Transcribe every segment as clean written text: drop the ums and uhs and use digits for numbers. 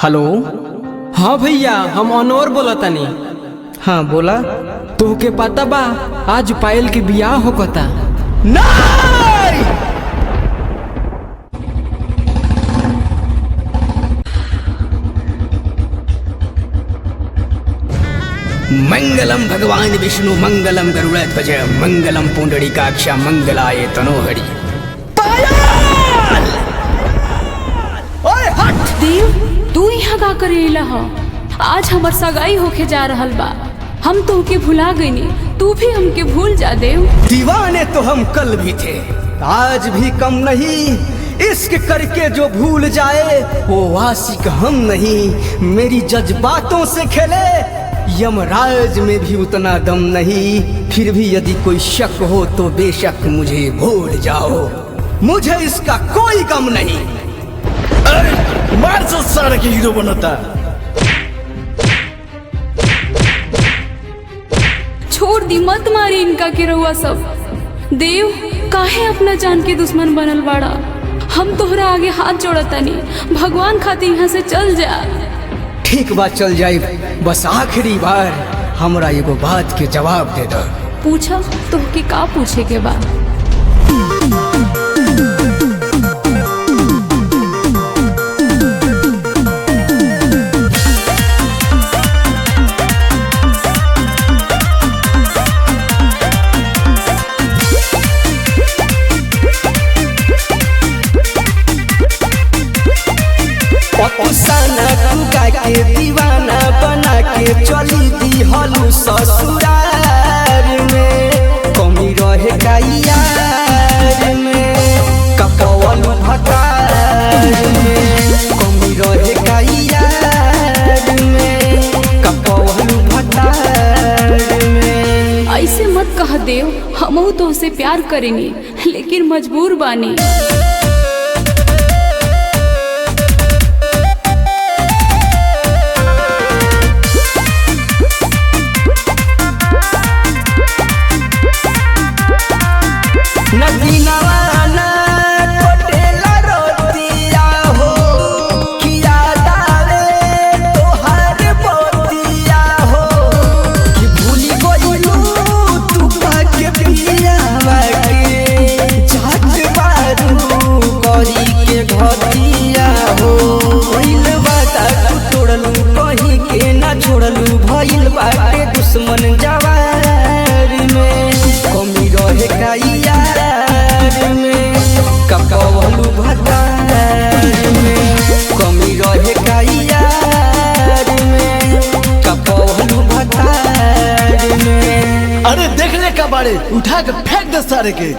Hello. हाँ भैया, हम अनवर बोला तनी। हाँ बोला। तोहके पता बा आज पायल के बियाह होकता। नहीं! मंगलम भगवान विष्णु मंगलम गरुड़ध्वज मंगलम पुंडरीकाक्ष मंगलाय तनोहरि। देव, तू यहाँ का करेला ह? आज हमर सगाई होके जा रहल बा। हम तोहके भुला गईनी, तू भी हमके भूल जा देव। दीवाने तो हम कल भी थे, आज भी कम नहीं। इश्क करके जो भूल जाए वो आशिक हम नहीं। मेरी जज्बातों से खेले यमराज में भी उतना दम नहीं। फिर भी यदि कोई शक हो तो बेशक मुझे भूल जाओ, मुझे इसका कोई गम नहीं। अरे मार से सारे के हीरो बनता। छोड़ दी, मत मारी इनका के रउआ सब। देव, काहे अपना जान के दुश्मन बनल बाड़ा? हम तोहरा आगे हाथ जोड़तानी, भगवान खातिर यहाँ से चल जा। ठीक बात, चल जाए। बस आखिरी बार हमरा एगो बात के जवाब दे दो। पूछा तोहके का पूछे के बा? के दीवाना बना के चली दी हलू ससुरार में। कमी रहे का यार में, कपवलू भतार में। कमी रहे का यार में, कपवलू भतार में। ऐसे मत कह देव, हमहू तोहसे प्यार करेंगे लेकिन मजबूर बानी। भइल बाटे दुश्मन जवार में। कमी रहे का यार में, कपवलू भतार में। कमी रहे का यार में, कपवलू भतार में। अरे देखने का बारे, उठा के फेंक दे सारे के।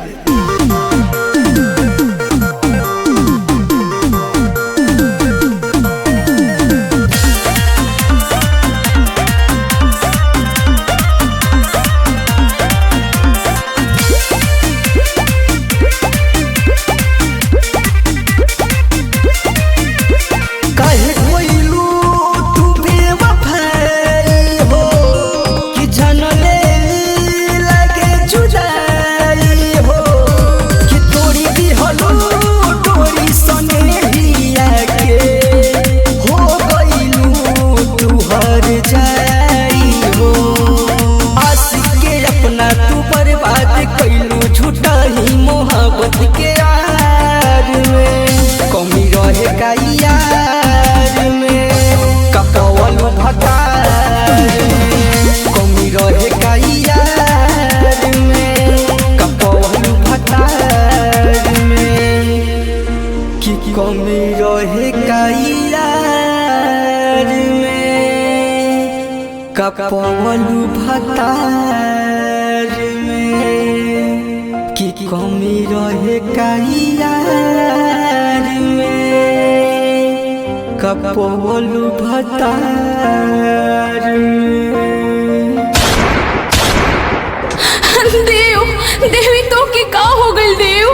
कमी रहे का यार में, कपवलू भतार में। कि कमी रहे का यार में, कपवलू भतार में। देव, देवी तो के का हो गइल देव?